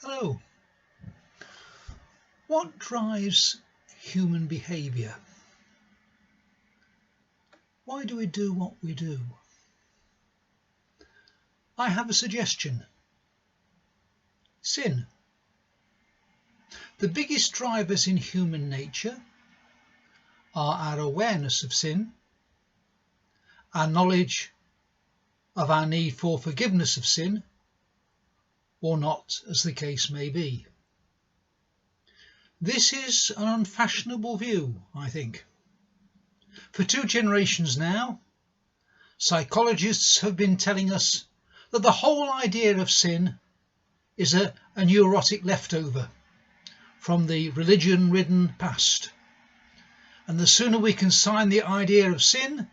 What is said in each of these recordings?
Hello. What drives human behaviour? Why do we do what we do? I have a suggestion. Sin. The biggest drivers in human nature are our awareness of sin, our knowledge of our need for forgiveness of sin, or not, as the case may be. This is an unfashionable view, I think. For 2 generations now, psychologists have been telling us that the whole idea of sin is a neurotic leftover from the religion-ridden past. And the sooner we consign the idea of sin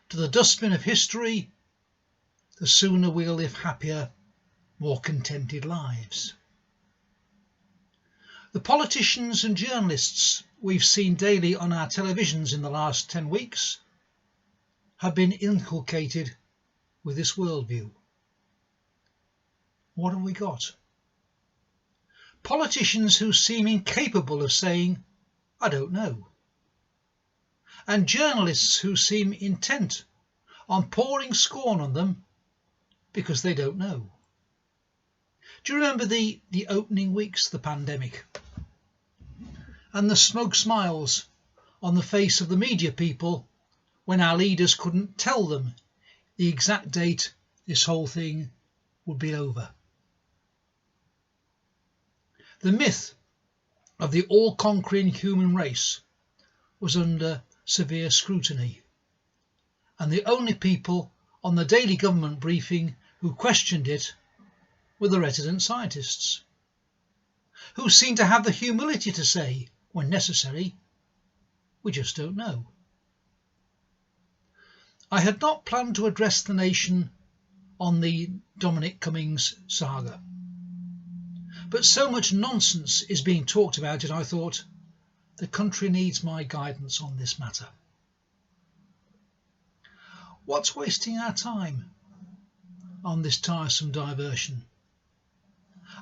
to the dustbin of history, the sooner we'll live happier, more contented lives. The politicians and journalists we've seen daily on our televisions in the last 10 weeks have been inculcated with this worldview. What have we got? Politicians who seem incapable of saying, "I don't know," and journalists who seem intent on pouring scorn on them because they don't know. Do you remember the opening weeks of the pandemic? And the smug smiles on the face of the media people when our leaders couldn't tell them the exact date this whole thing would be over. The myth of the all-conquering human race was under severe scrutiny, and the only people on the daily government briefing who questioned it were the resident scientists, who seemed to have the humility to say, when necessary, "We just don't know." I had not planned to address the nation on the Dominic Cummings saga, but so much nonsense is being talked about it, I thought, the country needs my guidance on this matter. What's wasting our time on this tiresome diversion?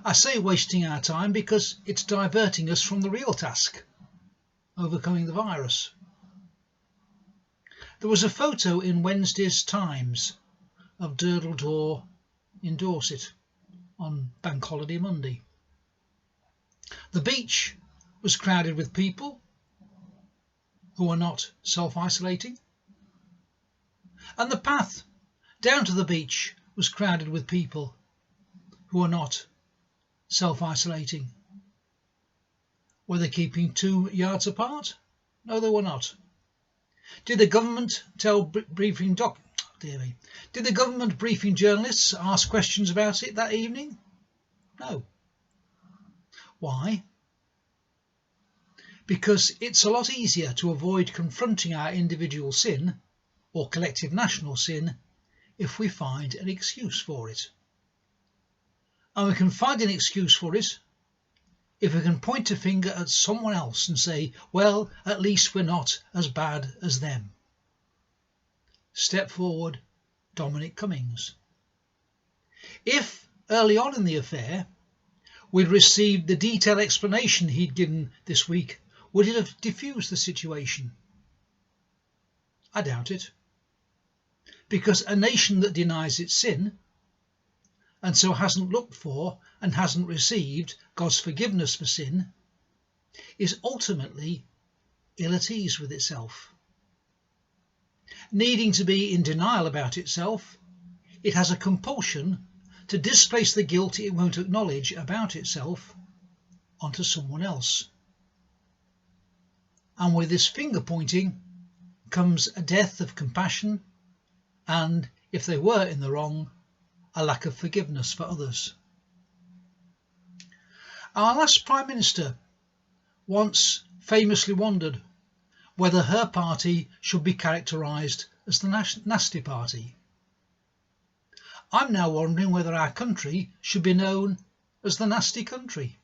I say wasting our time because it's diverting us from the real task, overcoming the virus. There was a photo in Wednesday's Times of Durdle Door in Dorset on Bank Holiday Monday. The beach was crowded with people who are not self-isolating, and the path down to the beach was crowded with people who are not self-isolating. Were they keeping 2 yards apart? No, they were not. Did the government briefing journalists ask questions about it that evening? No. Why? Because it's a lot easier to avoid confronting our individual sin or collective national sin if we find an excuse for it. And we can find an excuse for it if we can point a finger at someone else and say, well, at least we're not as bad as them. Step forward, Dominic Cummings. If, early on in the affair, we'd received the detailed explanation he'd given this week, would it have diffused the situation? I doubt it. Because a nation that denies its sin, and so hasn't looked for and hasn't received God's forgiveness for sin, is ultimately ill at ease with itself. Needing to be in denial about itself, it has a compulsion to displace the guilt it won't acknowledge about itself onto someone else. And with this finger pointing comes a death of compassion and, if they were in the wrong, a lack of forgiveness for others. Our last Prime Minister once famously wondered whether her party should be characterised as the nasty party. I'm now wondering whether our country should be known as the nasty country.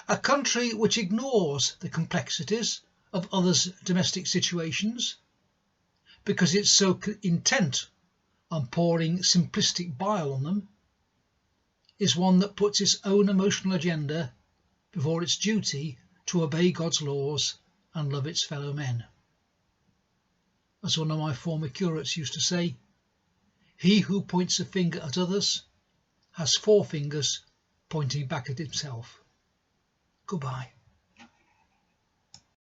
A country which ignores the complexities of others' domestic situations because it's so intent on pouring simplistic bile on them, is one that puts its own emotional agenda before its duty to obey God's laws and love its fellow men. As one of my former curates used to say, he who points a finger at others has 4 fingers pointing back at himself. Goodbye.